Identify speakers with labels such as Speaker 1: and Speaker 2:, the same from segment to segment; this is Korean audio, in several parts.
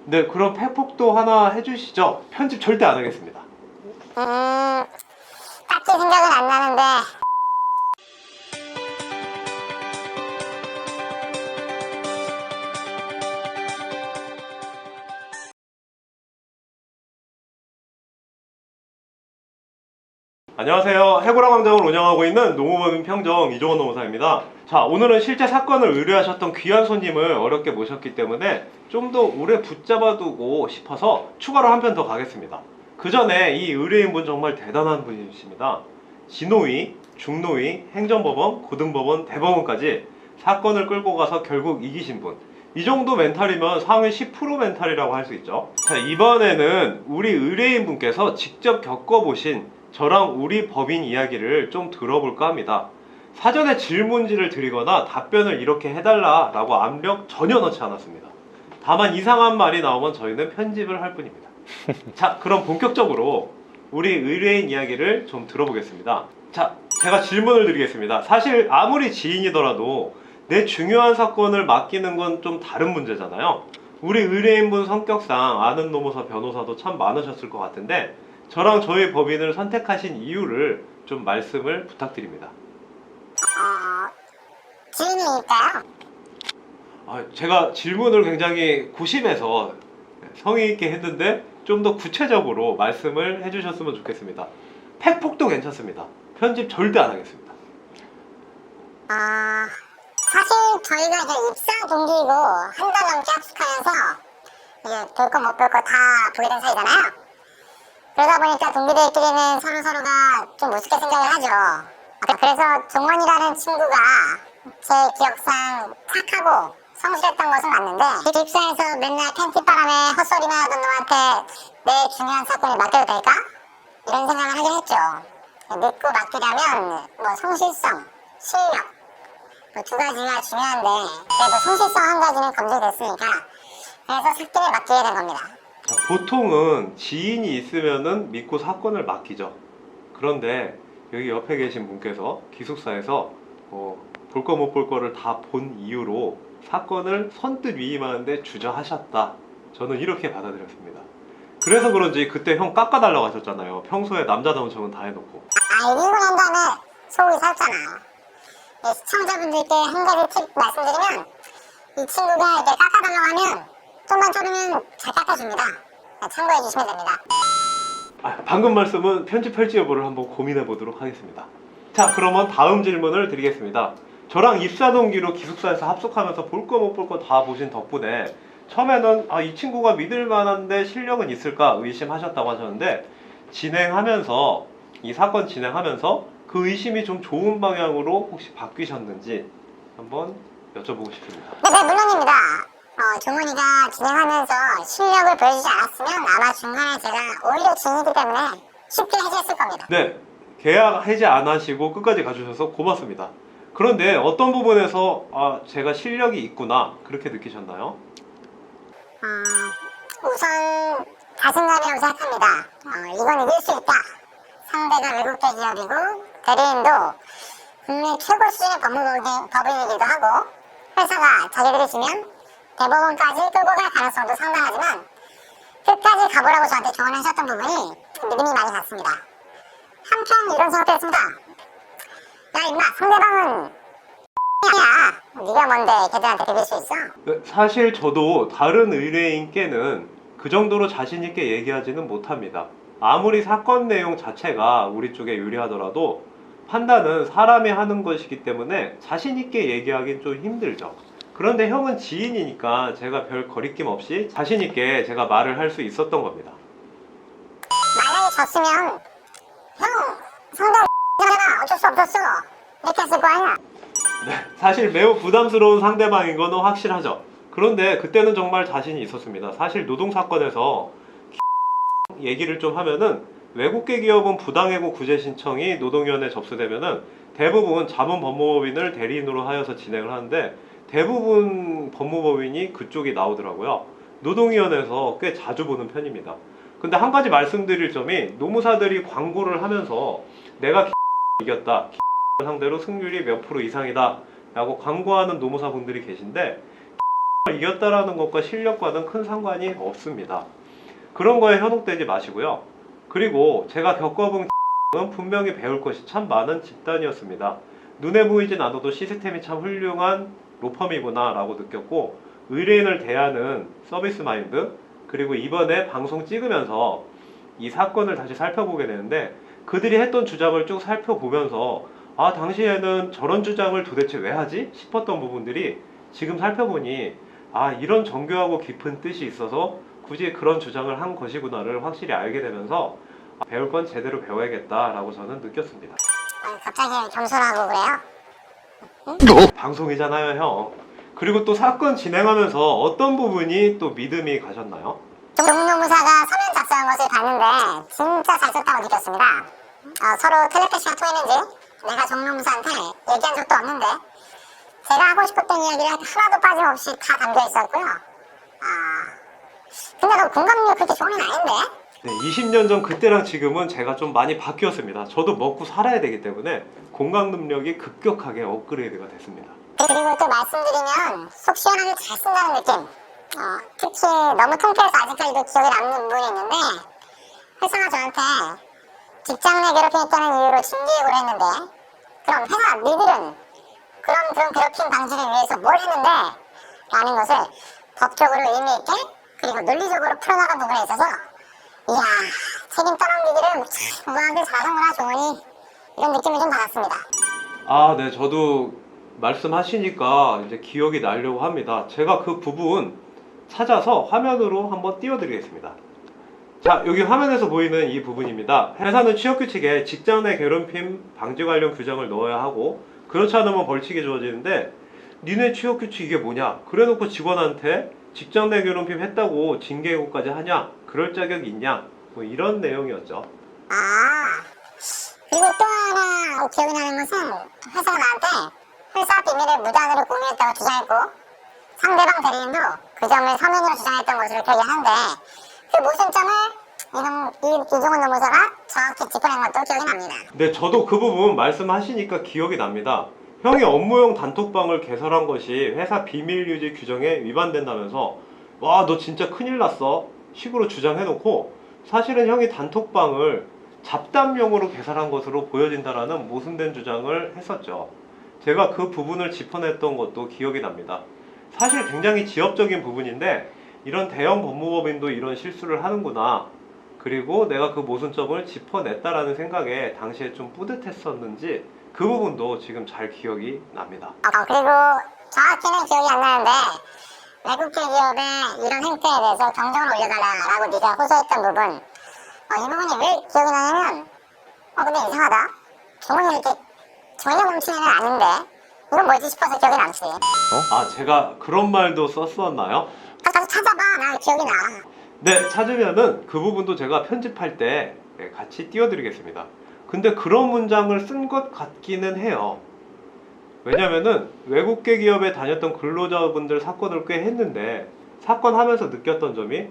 Speaker 1: 네, 그럼 팩폭도 하나 해주시죠. 편집 절대 안 하겠습니다.
Speaker 2: 딱히 생각은 안 나는데.
Speaker 1: 안녕하세요. 해고라 광장을 운영하고 있는 농업원인 평정 이종원 노무사입니다. 자, 오늘은 실제 사건을 의뢰하셨던 귀한 손님을 어렵게 모셨기 때문에 좀 더 오래 붙잡아두고 싶어서 추가로 한 편 더 가겠습니다. 그 전에 이 의뢰인분 정말 대단한 분이십니다. 진노위, 중노위, 행정법원, 고등법원, 대법원까지 사건을 끌고 가서 결국 이기신 분. 이 정도 멘탈이면 상위 10% 멘탈이라고 할 수 있죠. 자, 이번에는 우리 의뢰인분께서 직접 겪어보신 저랑 우리 법인 이야기를 좀 들어볼까 합니다. 사전에 질문지를 드리거나 답변을 이렇게 해달라 라고 압력 전혀 넣지 않았습니다. 다만 이상한 말이 나오면 저희는 편집을 할 뿐입니다. 자, 그럼 본격적으로 우리 의뢰인 이야기를 좀 들어보겠습니다. 자, 제가 질문을 드리겠습니다. 사실 아무리 지인이더라도 내 중요한 사건을 맡기는 건 좀 다른 문제잖아요. 우리 의뢰인분 성격상 아는 노무사 변호사도 참 많으셨을 것 같은데 저랑 저희 법인을 선택하신 이유를 좀 말씀을 부탁드립니다.
Speaker 2: 지인이니까요.
Speaker 1: 제가 질문을 굉장히 고심해서 성의 있게 했는데 좀 더 구체적으로 말씀을 해주셨으면 좋겠습니다. 팩폭도 괜찮습니다. 편집 절대 안 하겠습니다.
Speaker 2: 사실 저희가 이제 입사 동기이고 한 달 넘게 합숙하면서 이제 볼 거 못 볼 거 다 보게 된 사이잖아요. 그러다 보니까 동기들끼리는 서로가 좀 우습게 생각을 하죠. 그래서 종원이라는 친구가 제 기억상 착하고 성실했던 것은 맞는데 기숙사에서 맨날 팬티바람에 헛소리만 하던 놈한테 내 중요한 사건을 맡겨도 될까? 이런 생각을 하긴 했죠. 믿고 맡기려면 뭐 성실성, 실력 두 가지가 중요한데 그래도 성실성 한 가지는 검증됐으니까 그래서 삭제를 맡기게 된 겁니다.
Speaker 1: 자, 보통은 지인이 있으면은 믿고 사건을 맡기죠. 그런데 여기 옆에 계신 분께서 기숙사에서 볼 거 못 볼 거를 다 본 이유로 사건을 선뜻 위임하는데 주저하셨다. 저는 이렇게 받아들였습니다. 그래서 그런지 그때 형 깎아달라고 하셨잖아요. 평소에 남자다운 척은 다 해놓고.
Speaker 2: 이기고 난 다음에 속이 살잖아. 시청자분들께 한 가지 팁 말씀드리면 이 친구가 이렇게 깎아달라고 하면 좀만 쪼르면 잘 깎아줍니다. 참고해 주시면 됩니다.
Speaker 1: 방금 말씀은 편집할지 여부를 한번 고민해 보도록 하겠습니다. 자, 그러면 다음 질문을 드리겠습니다. 저랑 입사 동기로 기숙사에서 합숙하면서 볼 거 못 볼 거 다 보신 덕분에 처음에는 이 친구가 믿을 만한데 실력은 있을까 의심하셨다고 하셨는데 이 사건 진행하면서 그 의심이 좀 좋은 방향으로 혹시 바뀌셨는지 한번 여쭤보고 싶습니다.
Speaker 2: 네, 물론입니다. 종원이가 진행하면서 실력을 보여주지 않았으면 아마 중간에 제가 오히려 지인이기 때문에 쉽게 해제했을 겁니다.
Speaker 1: 네, 계약 해지 안 하시고 끝까지 가주셔서 고맙습니다. 그런데 어떤 부분에서 제가 실력이 있구나 그렇게 느끼셨나요?
Speaker 2: 우선 자신감이라고 생각합니다. 이건 이길 수 있다. 상대가 외국계 기업이고 대리인도 국내 최고 수준의 법인이기도 하고 회사가 자기들이 지면 대법원까지 끌고 갈 가능성도 상당하지만 끝까지 가보라고 저한테 조언을 하셨던 부분이 믿음이 많이 갔습니다. 한편 이런 생각도 했습니다. 야 임마, 상대방은 야 네가 뭔데 걔들한테 비빌 수 있어?
Speaker 1: 네, 사실 저도 다른 의뢰인께는 그 정도로 자신있게 얘기하지는 못합니다. 아무리 사건 내용 자체가 우리 쪽에 유리하더라도 판단은 사람이 하는 것이기 때문에 자신있게 얘기하기는 좀 힘들죠. 그런데 형은 지인이니까 제가 별 거리낌 없이 자신있게 제가 말을 할 수 있었던 겁니다.
Speaker 2: 만약에 졌으면 형 상대방 X잖아 어쩔 수 없었어 이렇게 했을 거 아니야.
Speaker 1: 네, 사실 매우 부담스러운 상대방인 거는 확실하죠. 그런데 그때는 정말 자신이 있었습니다. 사실 노동사건에서 얘기를 좀 하면은 외국계 기업은 부당해고 구제 신청이 노동위원회에 접수되면은 대부분 자문법무법인을 대리인으로 하여서 진행을 하는데 대부분 법무법인이 그쪽이 나오더라고요. 노동위원회에서 꽤 자주 보는 편입니다. 근데 한 가지 말씀드릴 점이 노무사들이 광고를 하면서 내가 이겼다 상대로 승률이 몇 프로 이상이다 라고 광고하는 노무사분들이 계신데 이겼다라는 것과 실력과는 큰 상관이 없습니다. 그런 거에 현혹되지 마시고요. 그리고 제가 겪어본 은 분명히 배울 것이 참 많은 집단이었습니다. 눈에 보이진 않아도 시스템이 참 훌륭한 로펌이구나 라고 느꼈고, 의뢰인을 대하는 서비스 마인드, 그리고 이번에 방송 찍으면서 이 사건을 다시 살펴보게 되는데, 그들이 했던 주장을 쭉 살펴보면서 아, 당시에는 저런 주장을 도대체 왜 하지? 싶었던 부분들이 지금 살펴보니 아, 이런 정교하고 깊은 뜻이 있어서 굳이 그런 주장을 한 것이구나를 확실히 알게 되면서 아, 배울 건 제대로 배워야겠다라고 저는 느꼈습니다.
Speaker 2: 갑자기 겸손하고 그래요?
Speaker 1: 방송이잖아요, 형. 그리고 또 사건 진행하면서 어떤 부분이 또 믿음이 가셨나요?
Speaker 2: 종로무사가 서면 작성한 것을 봤는데 진짜 잘 썼다고 느꼈습니다. 서로 텔레파시가 통했는지 내가 종로무사한테 얘기한 적도 없는데 제가 하고 싶었던 이야기를 하나도 빠짐없이 다 담겨 있었고요. 근데 너 공감력 그렇게 좋은 애는 아닌데?
Speaker 1: 네, 20년 전 그때랑 지금은 제가 좀 많이 바뀌었습니다. 저도 먹고 살아야 되기 때문에 공감 능력이 급격하게 업그레이드가 됐습니다.
Speaker 2: 그리고 또 말씀드리면 속 시원하게 잘 쓴다는 느낌. 특히 너무 통쾌해서 아직까지도 기억에 남는 부분이 있는데, 회사가 저한테 직장 내 괴롭힘했다는 이유로 징계해고를 했는데, 그럼 회사 니들은 그런 괴롭힘 방지를 위해서 뭘 했는데? 라는 것을 법적으로 의미있게 그리고 논리적으로 풀어나간 부분에 있어서 이야, 책임 떠넘기기를 참 무한하게 잘하는구나 종원이, 이런 느낌을 좀 받았습니다.
Speaker 1: 아, 네, 저도 말씀하시니까 이제 기억이 나려고 합니다. 제가 그 부분 찾아서 화면으로 한번 띄워드리겠습니다. 자, 여기 화면에서 보이는 이 부분입니다. 회사는 취업규칙에 직장 내 괴롭힘 방지 관련 규정을 넣어야 하고, 그렇지 않으면 벌칙이 주어지는데 니네 취업규칙 이게 뭐냐? 그래놓고 직원한테 직장 내 괴롭힘 했다고 징계해고까지 하냐? 그럴 자격이 있냐? 뭐 이런 내용이었죠.
Speaker 2: 그리고 또 하나 기억이 나는 것은 회사가 나한테 회사 비밀을 무단으로 공유했다고 주장했고, 상대방 대리인도 그 점을 서면으로 주장했던 것으로 기억이 하는데, 그 모순점을 이종훈 노무사가 정확히 짚어낸 것도 기억이 납니다.
Speaker 1: 네, 저도 그 부분 말씀하시니까 기억이 납니다. 형이 업무용 단톡방을 개설한 것이 회사 비밀 유지 규정에 위반된다면서 와, 너 진짜 큰일 났어 식으로 주장해놓고, 사실은 형이 단톡방을 잡담용으로 개설한 것으로 보여진다라는 모순된 주장을 했었죠. 제가 그 부분을 짚어냈던 것도 기억이 납니다. 사실 굉장히 지엽적인 부분인데 이런 대형 법무법인도 이런 실수를 하는구나, 그리고 내가 그 모순점을 짚어냈다라는 생각에 당시에 좀 뿌듯했었는지 그 부분도 지금 잘 기억이 납니다.
Speaker 2: 그리고 정확히는 기억이 안 나는데, 외국계 기업의 이런 행태에 대해서 경정을 올려달라고 네가 호소했던 부분, 이 부분이 왜 기억이 나냐면, 근데 이상하다, 종훈이 이렇게 정의가 멈추는 애는 아닌데 이건 뭐지 싶어서 기억이 남지.
Speaker 1: 아, 제가 그런 말도 썼었나요?
Speaker 2: 가서 찾아봐, 나 기억이 나.
Speaker 1: 네, 찾으면은 그 부분도 제가 편집할 때 같이 띄워드리겠습니다. 근데 그런 문장을 쓴 것 같기는 해요. 왜냐면은 외국계 기업에 다녔던 근로자분들 사건을 꽤 했는데, 사건 하면서 느꼈던 점이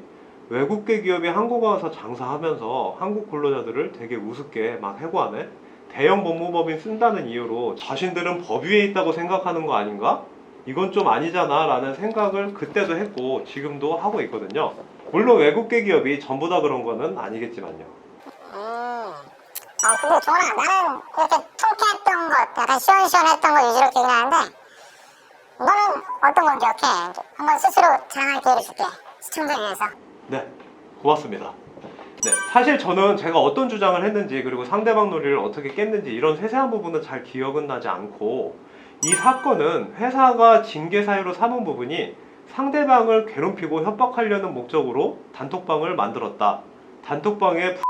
Speaker 1: 외국계 기업이 한국에 와서 장사하면서 한국 근로자들을 되게 우습게 막 해고하네? 대형 법무법인 쓴다는 이유로 자신들은 법 위에 있다고 생각하는 거 아닌가? 이건 좀 아니잖아 라는 생각을 그때도 했고 지금도 하고 있거든요. 물론 외국계 기업이 전부 다 그런 거는 아니겠지만요.
Speaker 2: 근데 종훈아, 나는 이렇게 통쾌했던 것, 약간 시원시원했던 거 위주로 기억이 나는데, 너는 어떤 걸 기억해? 한번 스스로 자랑할 기회를 줄게, 시청자 위해서.
Speaker 1: 네, 고맙습니다. 네, 사실 저는 제가 어떤 주장을 했는지, 그리고 상대방 논리를 어떻게 깼는지 이런 세세한 부분은 잘 기억은 나지 않고, 이 사건은 회사가 징계 사유로 삼은 부분이 상대방을 괴롭히고 협박하려는 목적으로 단톡방을 만들었다, 단톡방의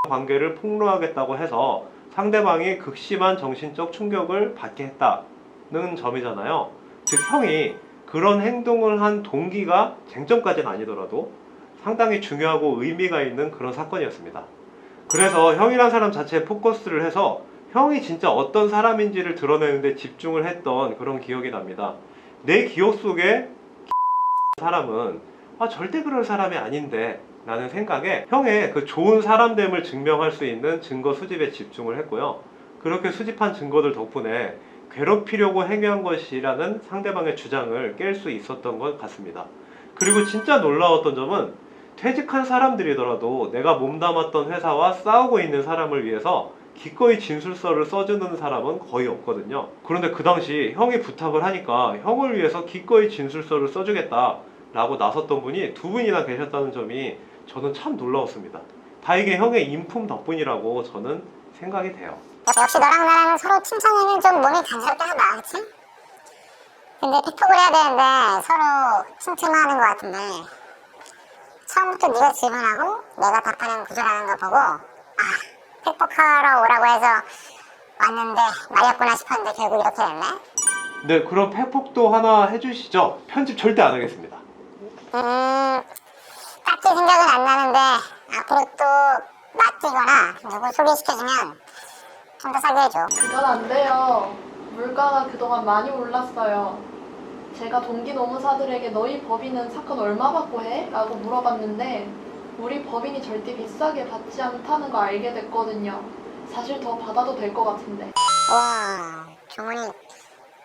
Speaker 1: 관계를 폭로하겠다고 해서 상대방이 극심한 정신적 충격을 받게 했다는 점이잖아요. 즉, 형이 그런 행동을 한 동기가 쟁점까지는 아니더라도 상당히 중요하고 의미가 있는 그런 사건이었습니다. 그래서 형이란 사람 자체에 포커스를 해서 형이 진짜 어떤 사람인지를 드러내는데 집중을 했던 그런 기억이 납니다. 내 기억 속에 사람은 절대 그럴 사람이 아닌데 라는 생각에 형의 그 좋은 사람됨을 증명할 수 있는 증거 수집에 집중을 했고요. 그렇게 수집한 증거들 덕분에 괴롭히려고 행위한 것이라는 상대방의 주장을 깰 수 있었던 것 같습니다. 그리고 진짜 놀라웠던 점은 퇴직한 사람들이더라도 내가 몸담았던 회사와 싸우고 있는 사람을 위해서 기꺼이 진술서를 써주는 사람은 거의 없거든요. 그런데 그 당시 형이 부탁을 하니까 형을 위해서 기꺼이 진술서를 써주겠다 라고 나섰던 분이 두 분이나 계셨다는 점이 저는 참 놀라웠습니다. 다 이게 형의 인품 덕분이라고 저는 생각이 돼요.
Speaker 2: 역시 너랑 나랑 서로 칭찬하면 좀 몸이 간지럽게 하다, 그치? 근데 팩폭을 해야 되는데 서로 칭찬만 하는 것 같은데 처음부터 네가 질문하고 내가 답하는 구조라는 거 보고 팩폭하러 오라고 해서 왔는데 말이었구나 싶었는데 결국 이렇게 됐네?
Speaker 1: 네, 그럼 팩폭도 하나 해주시죠. 편집 절대 안 하겠습니다.
Speaker 2: 딱히 생각은 안 나는데 앞으로 또 맡기거나 누구 소개시켜주면 좀 더 싸게 해줘.
Speaker 3: 그건 안 돼요. 물가가 그동안 많이 올랐어요. 제가 동기 노무사들에게 너희 법인은 사건 얼마 받고 해? 라고 물어봤는데 우리 법인이 절대 비싸게 받지 않다는 거 알게 됐거든요. 사실 더 받아도 될 것 같은데.
Speaker 2: 와, 종훈이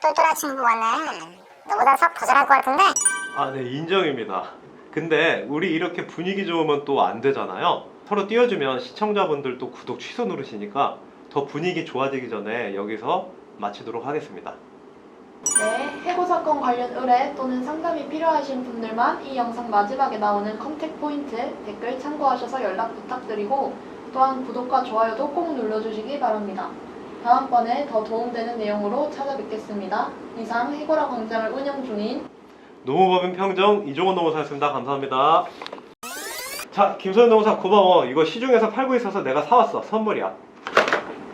Speaker 2: 똘똘한 친구 같네. 너보다 석 더 잘할 것 같은데?
Speaker 1: 아, 네, 인정입니다. 근데 우리 이렇게 분위기 좋으면 또 안 되잖아요. 서로 띄워주면 시청자분들도 구독 취소 누르시니까 더 분위기 좋아지기 전에 여기서 마치도록 하겠습니다.
Speaker 3: 네, 해고 사건 관련 의뢰 또는 상담이 필요하신 분들만 이 영상 마지막에 나오는 컨택 포인트 댓글 참고하셔서 연락 부탁드리고 또한 구독과 좋아요도 꼭 눌러주시기 바랍니다. 다음번에 더 도움되는 내용으로 찾아뵙겠습니다. 이상 해고라 광장을 운영 중인
Speaker 1: 노무법인 평정 이종원 노무사였습니다. 감사합니다. 자, 김소연 노무사 고마워. 이거 시중에서 팔고 있어서 내가 사왔어. 선물이야.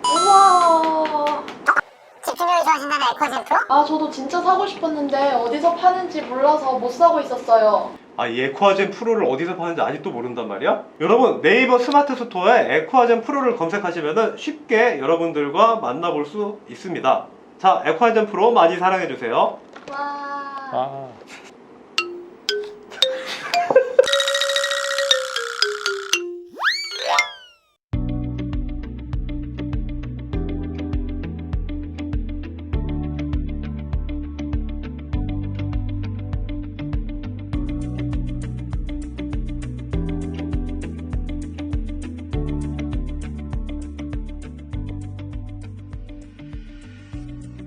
Speaker 3: 우와.
Speaker 2: 집중력이 좋아진다는 에코젠 프로?
Speaker 3: 아, 저도 진짜 사고 싶었는데 어디서 파는지 몰라서 못 사고 있었어요.
Speaker 1: 아, 이 에코아젠 프로를 어디서 파는지 아직도 모른단 말이야? 여러분, 네이버 스마트 스토어에 에코아젠 프로를 검색하시면 쉽게 여러분들과 만나볼 수 있습니다. 자, 에코아젠 프로 많이 사랑해주세요.
Speaker 3: 와.
Speaker 4: 아.